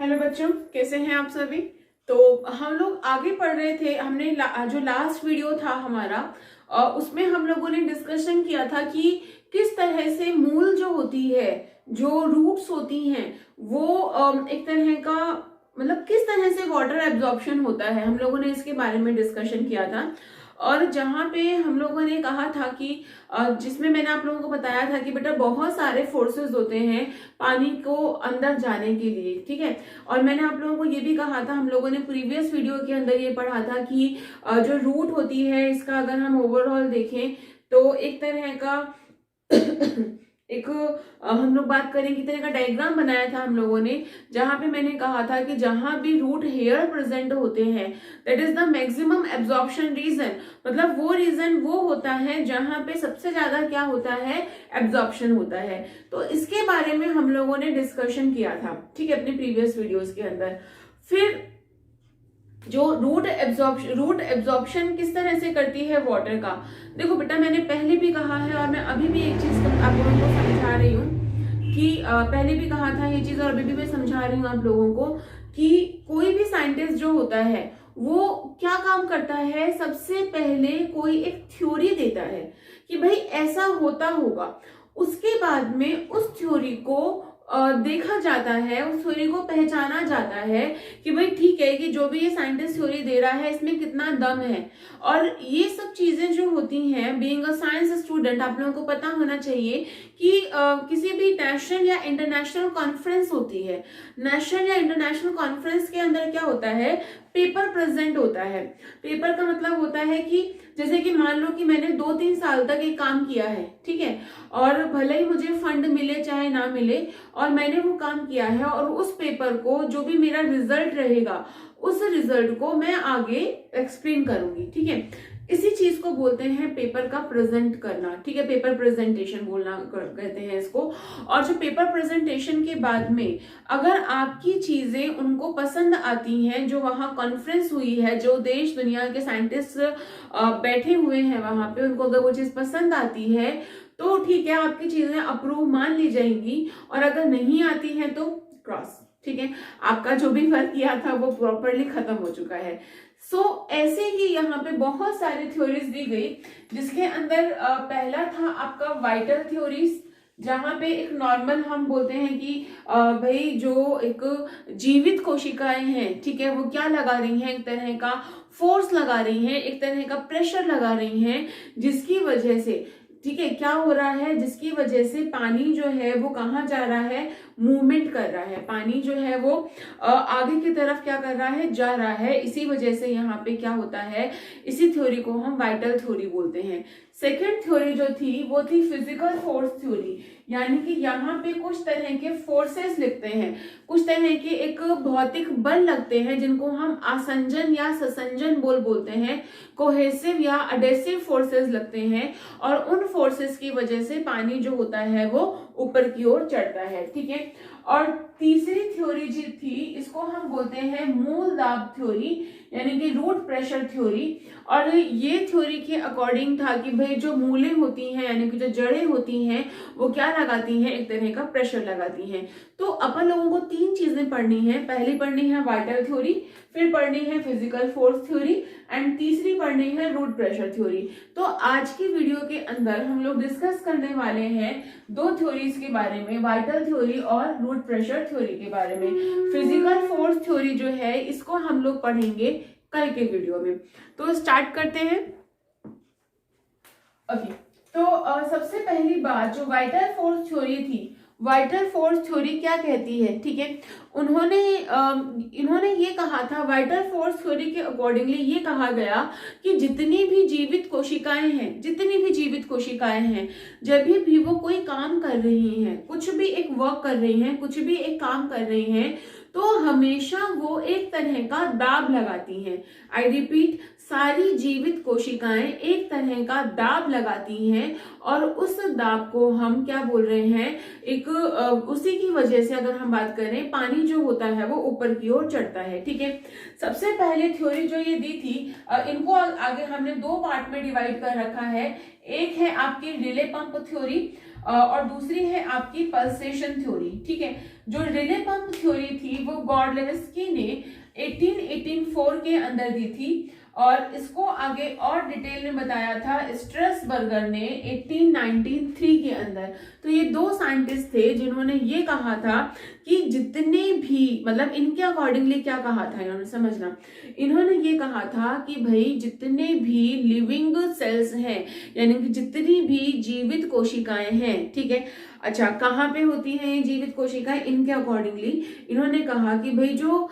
Hello बच्चों, कैसे हैं आप सभी। तो हम लोग आगे पढ़ रहे थे। हमने जो लास्ट वीडियो था हमारा, उसमें हम लोगों ने डिस्कशन किया था कि किस तरह से मूल जो होती है, जो रूट्स होती हैं, वो एक तरह का मतलब किस तरह से वाटर एब्जॉर्प्शन होता है, हम लोगों ने इसके बारे में डिस्कशन किया था। और जहाँ पे हम लोगों ने कहा था कि जिसमें मैंने आप लोगों को बताया था कि बेटा बहुत सारे फोर्सेस होते हैं पानी को अंदर जाने के लिए, ठीक है। और मैंने आप लोगों को ये भी कहा था, हम लोगों ने प्रीवियस वीडियो के अंदर ये पढ़ा था कि जो रूट होती है इसका अगर हम ओवरऑल देखें तो एक तरह का एक हम लोग बात करें कि तरह का डायग्राम बनाया था हम लोगों ने, जहां पे मैंने कहा था कि जहां भी रूट हेयर प्रेजेंट होते हैं that is the maximum absorption region. मतलब वो रीजन वो होता है जहां पे सबसे ज्यादा क्या होता है, एब्जॉर्प्शन होता है। तो इसके बारे में हम लोगों ने डिस्कशन किया था, ठीक है, अपने प्रीवियस वीडियोस के अंदर। फिर जो रूट एब्जॉर्प्शन किस तरह से करती है वाटर का, देखो बेटा मैंने पहले भी कहा है और मैं अभी भी एक चीज आप लोगों को समझा रही हूँ कि पहले भी कहा था ये चीज और अभी भी मैं समझा रही हूँ आप लोगों को कि कोई भी साइंटिस्ट जो होता है वो क्या काम करता है, सबसे पहले कोई एक थ्योरी देता है कि भाई ऐसा होता होगा। उसके बाद में उस थ्योरी को देखा जाता है, उस थ्योरी को पहचाना जाता है कि भाई ठीक है कि जो भी ये साइंटिस्ट थ्योरी दे रहा है इसमें कितना दम है। और ये सब चीजें जो होती हैं, बीइंग अ साइंस स्टूडेंट आप लोगों को पता होना चाहिए कि किसी भी नेशनल या इंटरनेशनल कॉन्फ्रेंस होती है, नेशनल या इंटरनेशनल कॉन्फ्रेंस के अंदर क्या होता है, पेपर प्रेजेंट होता है। पेपर का मतलब होता है कि जैसे कि मान लो कि मैंने 2-3 साल तक एक काम किया है, ठीक है, और भले ही मुझे फंड मिले चाहे ना मिले, और मैंने वो काम किया है और उस पेपर को जो भी मेरा रिजल्ट रहेगा उस रिजल्ट को मैं आगे एक्सप्लेन करूंगी, ठीक है। इसी चीज को बोलते हैं पेपर का प्रेजेंट करना, ठीक है, पेपर प्रेजेंटेशन बोलना कहते हैं इसको। और जो पेपर प्रेजेंटेशन के बाद में अगर आपकी चीजें उनको पसंद आती हैं, जो वहां कॉन्फ्रेंस हुई है, जो देश दुनिया के साइंटिस्ट बैठे हुए हैं वहां पे, उनको अगर वो चीज पसंद आती है तो ठीक है, आपकी चीजें अप्रूव मान ली जाएंगी। और अगर नहीं आती है तो क्रॉस, ठीक है, आपका जो भी वर्क किया था वो प्रॉपरली खत्म हो चुका है। ऐसे ही यहाँ पे बहुत सारी थ्योरीज दी गई, जिसके अंदर पहला था आपका वाइटल थ्योरीज, जहां पे एक नॉर्मल हम बोलते हैं कि भाई जो एक जीवित कोशिकाएं हैं, ठीक है, वो क्या लगा रही हैं, एक तरह का फोर्स लगा रही हैं, एक तरह का प्रेशर लगा रही हैं, जिसकी वजह से, ठीक है, क्या हो रहा है, जिसकी वजह से पानी जो है वो कहाँ जा रहा है, मूवमेंट कर रहा है, पानी जो है वो आगे की तरफ क्या कर रहा है, जा रहा है। इसी वजह से यहाँ पे क्या होता है, इसी थ्योरी को हम वाइटल थ्योरी बोलते हैं। सेकेंड थ्योरी जो थी वो थी फिजिकल फोर्स थ्योरी, यानी कि यहाँ पे कुछ तरह के फोर्सेस लिखते हैं, कुछ तरह के एक भौतिक बल लगते हैं जिनको हम आसंजन या ससंजन बोलते हैं, कोहेसिव या अडेसिव फोर्सेस लगते हैं। और उन फोर्सेस की वजह से पानी जो होता है वो ऊपर की ओर चढ़ता है, ठीक है। और तीसरी थ्योरी जो थी इसको हम बोलते हैं मूल दाब थ्योरी, यानी कि रूट प्रेशर थ्योरी। और ये थ्योरी के अकॉर्डिंग था कि भाई जो मूलें होती हैं, यानी कि जो जड़ें होती हैं, वो क्या लगाती हैं, एक तरह का प्रेशर लगाती हैं। तो अपन लोगों को 3 चीजें पढ़नी है, पहली पढ़नी है वाइटल थ्योरी, फिर पढ़नी है फिजिकल फोर्स थ्योरी, एंड तीसरी पढ़नी है रूट प्रेशर थ्योरी। तो आज की वीडियो के अंदर हम लोग डिस्कस करने वाले हैं 2 थ्योरीज के बारे में, वाइटल थ्योरी और रूट प्रेशर थ्योरी के बारे में। फिजिकल फोर्स थ्योरी जो है इसको हम लोग पढ़ेंगे कल के वीडियो में। तो स्टार्ट करते हैं। ओके, तो सबसे पहली बात, जो वाइटल फोर्स थ्योरी थी, वाइटल फोर्स थ्योरी क्या कहती है, ठीक है, इन्होंने ये कहा था, वाइटल फोर्स थ्योरी के अकॉर्डिंगली ये कहा गया कि जितनी भी जीवित कोशिकाएं हैं, जितनी भी जीवित कोशिकाएं हैं, जब भी वो कोई काम कर रही हैं, कुछ भी एक वर्क कर रही हैं, कुछ भी एक काम कर रही हैं, तो हमेशा वो एक तरह का दाब लगाती हैं। आई रिपीट, सारी जीवित कोशिकाएं एक तरह का दाब लगाती हैं, और उस दाब को हम क्या बोल रहे हैं, एक उसी की वजह से अगर हम बात करें, पानी जो होता है वो ऊपर की ओर चढ़ता है, ठीक है। सबसे पहले थ्योरी जो ये दी थी, इनको आगे हमने 2 पार्ट में डिवाइड कर रखा है। एक है आपकी रिले पंप थ्योरी, और दूसरी है आपकी पल्सेशन थ्योरी, ठीक है। जो रिले पंप थ्योरी थी वो गॉर्डलेवस्की ने 1884 के अंदर दी थी, और इसको आगे और डिटेल में बताया था स्ट्रेसबर्गर ने 1893 के अंदर। तो ये दो साइंटिस्ट थे जिन्होंने ये कहा था कि जितने भी, मतलब इनके अकॉर्डिंगली क्या कहा था इन्होंने, समझना, इन्होंने ये कहा था कि भाई जितने भी लिविंग सेल्स हैं, यानी कि जितनी भी जीवित कोशिकाएं हैं, ठीक है। अच्छा, कहाँ पे होती हैं ये जीवित कोशिकाएं? इनके अकॉर्डिंगली इन्होंने कहा कि भाई जो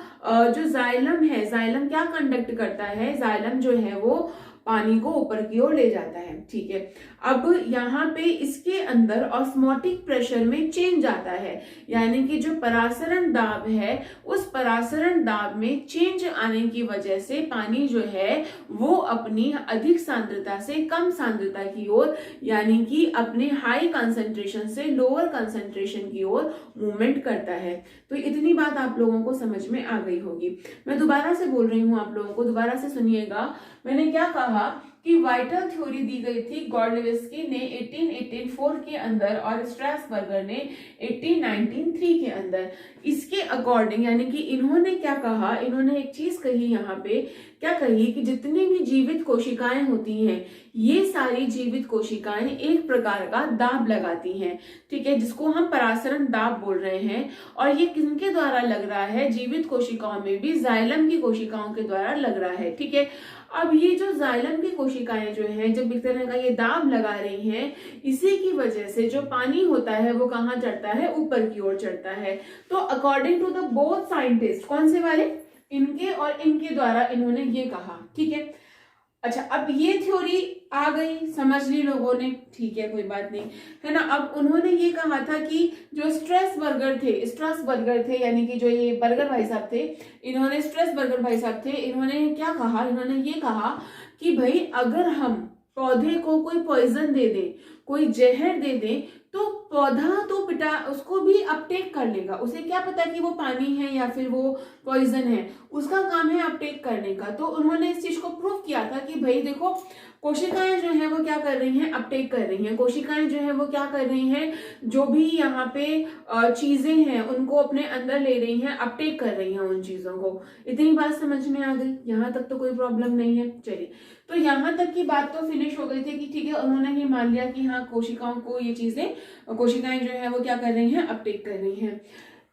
जाइलम है, जाइलम क्या कंडक्ट करता है, जाइलम जो है वो पानी को ऊपर की ओर ले जाता है, ठीक है। अब यहाँ पे इसके अंदर ऑस्मोटिक प्रेशर में चेंज आता है, यानी कि जो परासरण दाब है उस परासरण दाब में चेंज आने की वजह से पानी जो है वो अपनी अधिक सांद्रता से कम सांद्रता की ओर, यानी कि अपने हाई कंसंट्रेशन से लोअर कंसंट्रेशन की ओर मूवमेंट करता है। तो इतनी बात आप लोगों को समझ में आ गई होगी। मैं दोबारा से बोल रही हूँ, आप लोगों को दोबारा से सुनिएगा। मैंने क्या कहा कि वाइटल थ्योरी दी गई थी गॉर्डलेवस्की ने 1884 के अंदर और स्ट्रासबर्गर ने 1893 के अंदर। इसके अकॉर्डिंग, यानी कि इन्होंने क्या कहा, इन्होंने एक चीज कही यहाँ पे, क्या कही कि जितनी भी जीवित कोशिकाएं होती हैं ये सारी जीवित कोशिकाएं एक प्रकार का दाब लगाती हैं, ठीक है, जिसको हम परासरण दाब बोल रहे हैं। और ये किनके द्वारा लग रहा है? जीवित कोशिकाओं में भी जाइलम की कोशिकाओं के द्वारा लग रहा है, ठीक है। अब ये जो जाइलम की कोशिकाएं जो हैं, जब एक तरह का ये दाब लगा रही हैं, इसी की वजह से जो पानी होता है वो कहाँ चढ़ता है? ऊपर की ओर चढ़ता है। तो according to the both scientist, कौन से वाले? इनके और इनके द्वारा इन्होंने ये कहा, ठीक है। अच्छा, अब ये थ्योरी आ गई, समझ ली लोगों ने, ठीक है, कोई बात नहीं, है ना। अब उन्होंने ये कहा था कि जो स्ट्रासबर्गर थे, यानी कि जो ये बर्गर भाई साहब थे, इन्होंने स्ट्रासबर्गर भाई साहब थे, इन्होंने क्या कहा? इन्होंने ये कहा कि भाई अगर हम पौधे को कोई पॉइजन दे दें, कोई जहर दे दें, तो पौधा तो पिटा उसको भी अपटेक कर लेगा। उसे क्या पता कि वो पानी है या फिर वो पॉइजन है, उसका काम है अपटेक करने का। तो उन्होंने इस चीज को प्रूव किया था कि भाई देखो, कोशिकाएं जो है वो क्या कर रही हैं? अपटेक कर रही हैं। कोशिकाएं जो है वो क्या कर रही हैं? जो भी यहाँ पे चीजें हैं उनको अपने अंदर ले रही हैं, अपटेक कर रही हैं उन चीजों को। इतनी बात समझ में आ गई? यहाँ तक तो कोई प्रॉब्लम नहीं है। चलिए, तो यहाँ तक की बात तो फिनिश हो गई थी कि ठीक है, उन्होंने ये मान लिया कि हाँ, कोशिकाओं को ये चीजें, कोशिकाएं जो है वो क्या कर रही हैं? अपटेक कर रही हैं।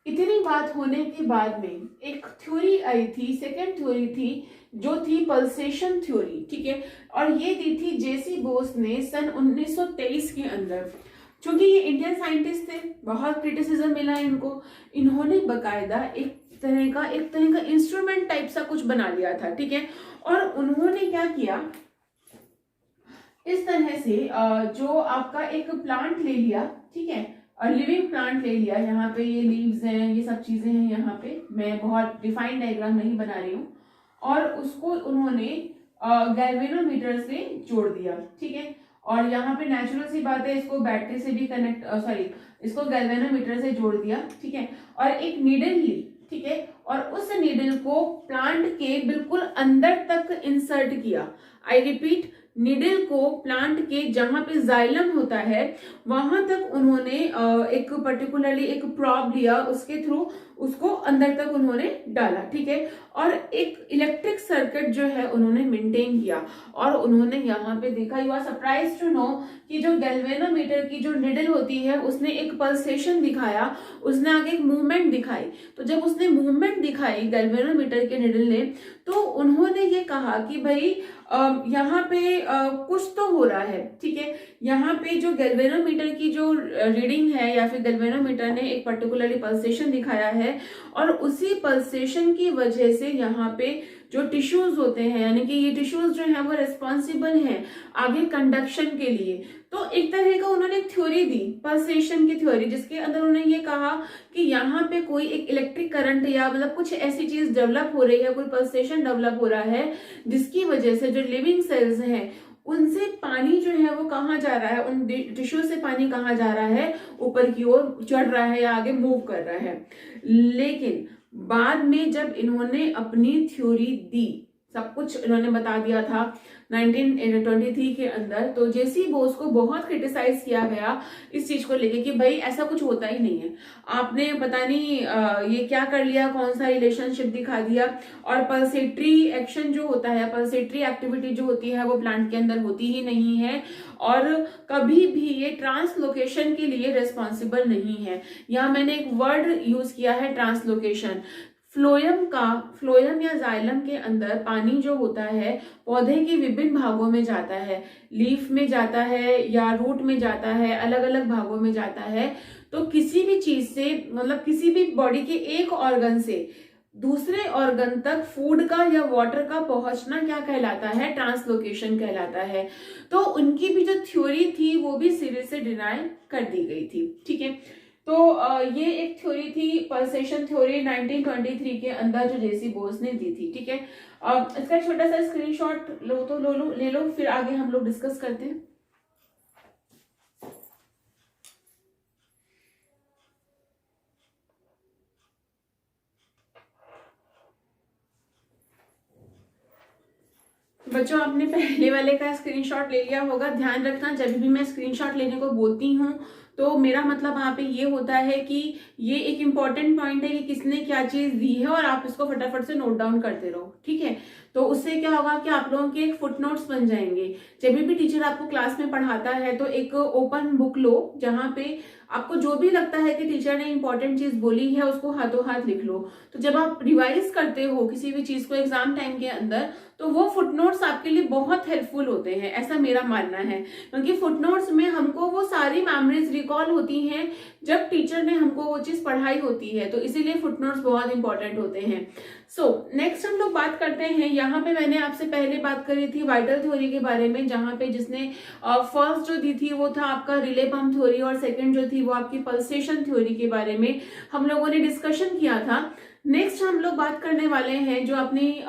इतनी बात होने के बाद में एक थ्योरी आई थी, सेकेंड थ्योरी थी, जो थी पल्सेशन थ्योरी, ठीक है। और ये दी थी जेसी बोस ने सन 1923 के अंदर। क्योंकि ये इंडियन साइंटिस्ट थे, बहुत क्रिटिसिज्म मिला इनको, इन्होंने बकायदा एक तरह का इंस्ट्रूमेंट टाइप सा कुछ बना लिया था, ठीक है। और उन्होंने क्या किया, इस तरह से जो आपका एक प्लांट ले लिया, ठीक है, और लिविंग प्लांट ले लिया। यहाँ पे ये लीव्स हैं, ये सब चीजें हैं, यहाँ पे मैं बहुत डिफाइंड डायग्राम नहीं बना रही हूँ। और उसको उन्होंने गैल्वेनोमीटर से जोड़ दिया, ठीक है। और यहाँ पे नेचुरल सी बात है, इसको बैटरी से भी इसको गैल्वेनोमीटर से जोड़ दिया, ठीक है। और एक नीडल ली, ठीक है, और उस नीडल को प्लांट के बिल्कुल अंदर तक इंसर्ट किया। आई रिपीट, नीडल को प्लांट के जहां पे जाइलम होता है वहां तक उन्होंने एक पर्टिकुलरली एक प्रॉब लिया, उसके थ्रू उसको अंदर तक उन्होंने डाला, ठीक है। और एक इलेक्ट्रिक सर्किट जो है उन्होंने मेंटेन किया। और उन्होंने यहाँ पे देखा, you are surprise to know कि जो गैल्वेनोमीटर की जो निडल होती है उसने एक पल्सेशन दिखाया, उसने आगे एक मूवमेंट दिखाई। तो जब उसने मूवमेंट दिखाई गैल्वेनोमीटर के निडल ने, तो उन्होंने ये कहा कि भाई यहाँ पे कुछ तो हो रहा है, ठीक है। यहाँ पे जो गैल्वेनोमीटर की जो रीडिंग है, या फिर गैल्वेनोमीटर ने एक पर्टिकुलरली पल्सेशन दिखाया है, और उसी पल्सेशन की वजह से यहाँ पे जो टिश्यूज होते हैं, यानी कि ये टिश्यूज जो है वो रिस्पॉन्सिबल हैं आगे कंडक्शन के लिए। तो एक तरह का उन्होंने एक थ्योरी दी, पल्सेशन की थ्योरी, जिसके अंदर उन्होंने ये कहा कि यहाँ पे कोई एक इलेक्ट्रिक करंट या मतलब कुछ ऐसी चीज डेवलप हो रही है, कोई पल्सेशन डेवलप हो रहा है, जिसकी वजह से जो लिविंग सेल्स हैं उनसे पानी जो है वो कहाँ जा रहा है, उन टिश्यू से पानी कहाँ जा रहा है? ऊपर की ओर चढ़ रहा है या आगे मूव कर रहा है। लेकिन बाद में जब इन्होंने अपनी थ्योरी दी, सब कुछ इन्होंने बता दिया था, 1923 के अंदर। तो जेसी बोस को बहुत क्रिटिसाइज किया गया इस चीज को लेके कि भाई ऐसा कुछ होता ही नहीं है, आपने पता नहीं ये क्या कर लिया, कौन सा रिलेशनशिप दिखा दिया। और पल्सेटरी एक्शन जो होता है, पल्सेटरी एक्टिविटी जो होती है वो प्लांट के अंदर होती ही नहीं है, और कभी भी ये ट्रांसलोकेशन के लिए रिस्पॉन्सिबल नहीं है। यहाँ मैंने एक वर्ड यूज किया है, ट्रांसलोकेशन। फ्लोयम या जाइलम के अंदर पानी जो होता है पौधे के विभिन्न भागों में जाता है, लीफ में जाता है या रूट में जाता है, अलग अलग भागों में जाता है। तो किसी भी चीज से, मतलब किसी भी बॉडी के एक ऑर्गन से दूसरे ऑर्गन तक फूड का या वाटर का पहुंचना क्या कहलाता है, ट्रांसलोकेशन कहलाता है। तो उनकी भी जो थ्योरी थी वो भी सिरे से डिनाई कर दी गई थी। ठीक है, तो ये एक थ्योरी थी, पल्सेशन थ्योरी 1923 के अंदर जो जेसी बोस ने दी थी। ठीक है, इसका छोटा सा स्क्रीनशॉट लो तो ले लो, फिर आगे हम लोग डिस्कस करते हैं। बच्चों आपने पहले वाले का स्क्रीनशॉट ले लिया होगा। ध्यान रखना, जब भी मैं स्क्रीनशॉट लेने को बोलती हूँ तो मेरा मतलब वहां पे ये होता है कि ये एक इंपॉर्टेंट पॉइंट है कि किसने क्या चीज दी है, और आप इसको फटाफट से नोट डाउन करते रहो। ठीक है, तो उससे क्या होगा कि आप लोगों के एक फुटनोट्स बन जाएंगे। जब भी टीचर आपको क्लास में पढ़ाता है तो एक ओपन बुक लो, जहां पे आपको जो भी लगता है कि टीचर ने इंपॉर्टेंट चीज बोली है उसको हाथों हाथ लिख लो। तो जब आप रिवाइज करते हो किसी भी चीज को एग्जाम टाइम के अंदर, तो वो फुटनोट्स आपके लिए बहुत हेल्पफुल होते हैं, ऐसा मेरा मानना है। क्योंकि फुटनोट्स में हमको वो सारी मेमोरीज रिकॉल होती हैं जब टीचर ने हमको वो चीज पढ़ाई होती है, तो इसीलिए फुटनोट्स बहुत इंपॉर्टेंट होते हैं। सो नेक्स्ट हम लोग बात करते हैं, यहाँ पे मैंने आपसे पहले बात करी थी वाइटल थ्योरी के बारे में, जहां पे जिसने फर्स्ट जो दी थी वो था आपका रिले पंप थ्योरी, और सेकंड जो थी वो आपकी पल्सेशन थ्योरी के बारे में हम लोगों ने डिस्कशन किया था। नेक्स्ट हम लोग बात करने वाले हैं जो अपनी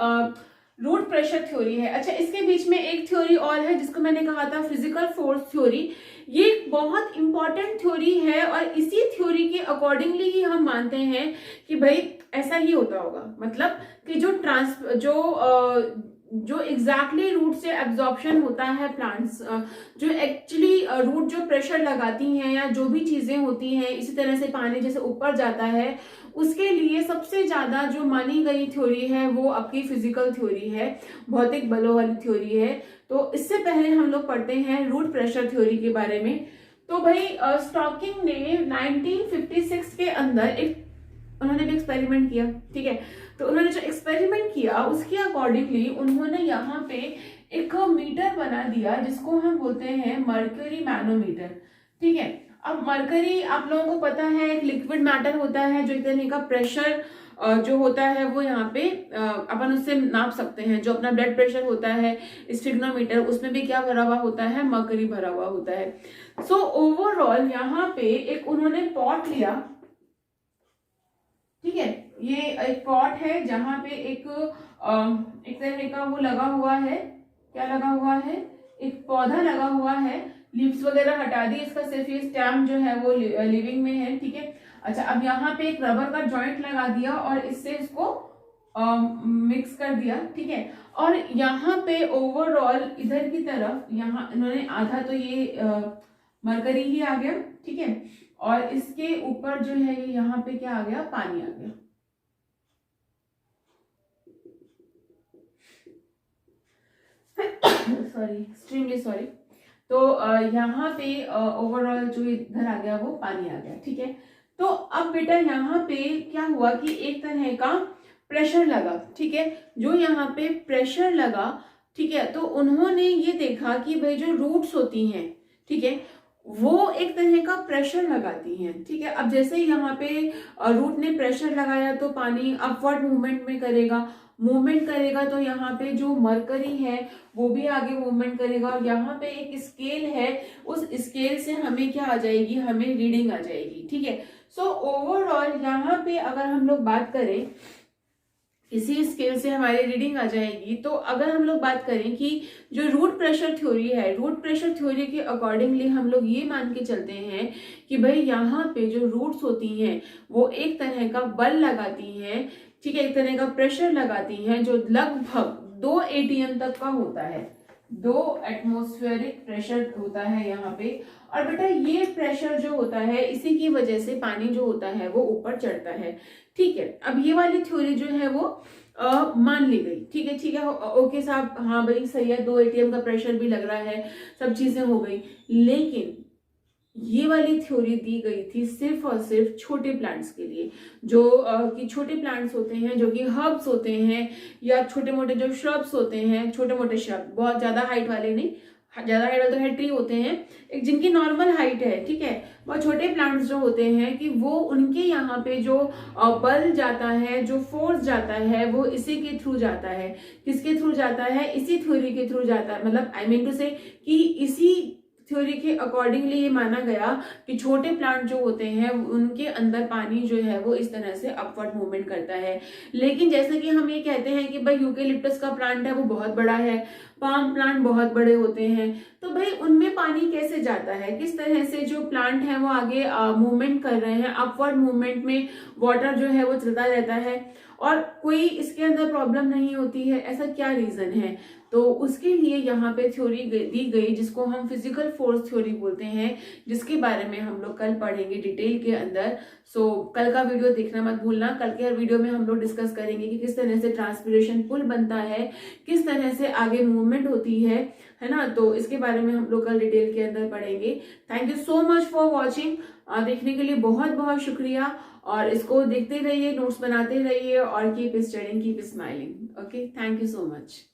रूट प्रेशर थ्योरी है। अच्छा, इसके बीच में एक थ्योरी और है जिसको मैंने कहा था फिजिकल फोर्स थ्योरी। ये बहुत इंपॉर्टेंट थ्योरी है, और इसी थ्योरी के अकॉर्डिंगली ही हम मानते हैं कि भाई ऐसा ही होता होगा। मतलब कि जो एग्जैक्टली रूट से एब्जॉर्प्शन होता है प्लांट्स, जो एक्चुअली रूट जो प्रेशर लगाती हैं या जो भी चीजें होती हैं, इसी तरह से पानी जैसे ऊपर जाता है, उसके लिए सबसे ज्यादा जो मानी गई थ्योरी है वो आपकी फिजिकल थ्योरी है, भौतिक बलों वाली थ्योरी है। तो इससे पहले हम लोग पढ़ते हैं रूट प्रेशर थ्योरी के बारे में। तो भाई स्टॉकिंग ने 1956 के अंदर उन्होंने भी एक्सपेरिमेंट किया। ठीक है, तो उन्होंने जो एक्सपेरिमेंट किया उसके अकॉर्डिंगली उन्होंने यहाँ पे एक मीटर बना दिया जिसको हम बोलते हैं मर्क्यूरी मैनोमीटर। ठीक है, अब मरकरी आप लोगों को पता है एक लिक्विड मैटर होता है, जो एक तरह का प्रेशर जो होता है वो यहाँ पे अपन उससे नाप सकते हैं। जो अपना ब्लड प्रेशर होता है स्टिग्नोमीटर, उसमें भी क्या भरा हुआ होता है, मरकरी भरा हुआ होता है। सो ओवरऑल यहाँ पे एक उन्होंने पॉट लिया। ठीक है, ये एक पॉट है जहां पे एक तरह का वो लगा हुआ है, क्या लगा हुआ है, एक पौधा लगा हुआ है। लीव्स वगैरह हटा दी, इसका सिर्फ ये स्टेम जो है वो लिविंग में है। ठीक है, अच्छा, अब यहाँ पे एक रबर का जॉइंट लगा दिया और इससे इसको मिक्स कर दिया। ठीक है, और यहाँ पे ओवरऑल इधर की तरफ यहाँ इन्होंने आधा तो ये मरकरी ही आ गया। ठीक है, और इसके ऊपर जो है ये यहाँ पे क्या आ गया, पानी आ गया। Sorry, extremely sorry. तो यहाँ पे ओवरऑल जो इधर आ गया वो पानी आ गया। ठीक है, तो अब बेटा यहाँ पे क्या हुआ कि एक तरह का प्रेशर लगा। ठीक है, जो यहाँ पे प्रेशर लगा, ठीक है, तो उन्होंने ये देखा कि भाई जो रूट्स होती हैं, ठीक है, वो एक तरह का प्रेशर लगाती हैं। ठीक है, अब जैसे यहाँ पे रूट ने प्रेशर लगाया तो पानी अपवर्ड मूवमेंट में करेगा, मूवमेंट करेगा तो यहाँ पे जो मरकरी है वो भी आगे मूवमेंट करेगा, और यहाँ पे एक स्केल है, उस स्केल से हमें क्या आ जाएगी, हमें रीडिंग आ जाएगी। ठीक है, सो ओवरऑल यहाँ पे अगर हम लोग बात करें इसी स्केल से हमारी रीडिंग आ जाएगी। तो अगर हम लोग बात करें कि जो रूट प्रेशर थ्योरी है, रूट प्रेशर थ्योरी के अकॉर्डिंगली हम लोग ये मान के चलते हैं कि भाई यहाँ पे जो रूट्स होती हैं वो एक तरह का बल लगाती हैं। ठीक है, एक तरह का प्रेशर लगाती हैं जो लगभग 2 ATM तक का होता है। 2 एटमॉस्फेरिक प्रेशर होता है यहाँ पे। और बेटा ये प्रेशर जो होता है इसी की वजह से पानी जो होता है वो ऊपर चढ़ता है। ठीक है, अब ये वाली थ्योरी जो है वो मान ली गई। ठीक है, ठीक है, ओके साहब, हाँ भाई सही है, 2 ATM का प्रेशर भी लग रहा है, सब चीजें हो गई। लेकिन ये वाली थ्योरी दी गई थी सिर्फ और सिर्फ छोटे प्लांट्स के लिए, जो कि छोटे प्लांट्स होते हैं, जो कि हर्ब्स होते हैं, या छोटे मोटे जो श्रब्स होते हैं, छोटे मोटे श्रब, बहुत ज्यादा हाइट वाले नहीं, ज्यादा हाइट वाले तो है ट्री होते हैं, एक जिनकी नॉर्मल हाइट है। ठीक है, वह छोटे प्लांट्स जो होते हैं कि वो उनके यहाँ पे जो बल जाता है, जो फोर्स जाता है, वो इसी के थ्रू जाता है। किसके थ्रू जाता है? इसी थ्योरी के थ्रू जाता है। मतलब आई मीन टू से कि इसी थ्योरी के अकॉर्डिंगली ये माना गया कि छोटे प्लांट जो होते हैं उनके अंदर पानी जो है वो इस तरह से अपवर्ड मूवमेंट करता है। लेकिन जैसे कि हम ये कहते हैं कि भाई यूकेलिप्टस का प्लांट है वो बहुत बड़ा है, पाम प्लांट बहुत बड़े होते हैं, तो भाई उनमें पानी कैसे जाता है? किस तरह से जो प्लांट है वो आगे मूवमेंट कर रहे हैं, अपवर्ड मूवमेंट में वाटर जो है वो चलता रहता है और कोई इसके अंदर प्रॉब्लम नहीं होती है, ऐसा क्या रीजन है? तो उसके लिए यहाँ पे थ्योरी दी गई जिसको हम फिजिकल फोर्स थ्योरी बोलते हैं, जिसके बारे में हम लोग कल पढ़ेंगे डिटेल के अंदर। सो कल का वीडियो देखना मत भूलना। कल के वीडियो में हम लोग डिस्कस करेंगे कि किस तरह से ट्रांसपिरेशन पुल बनता है, किस तरह से आगे मूवमेंट होती है ना। तो इसके बारे में हम लोग कल डिटेल के अंदर पढ़ेंगे। Thank you so much for watching. देखने के लिए बहुत बहुत शुक्रिया, और इसको देखते रहिए, नोट्स बनाते रहिए, और keep studying, keep smiling. Okay, thank you so much.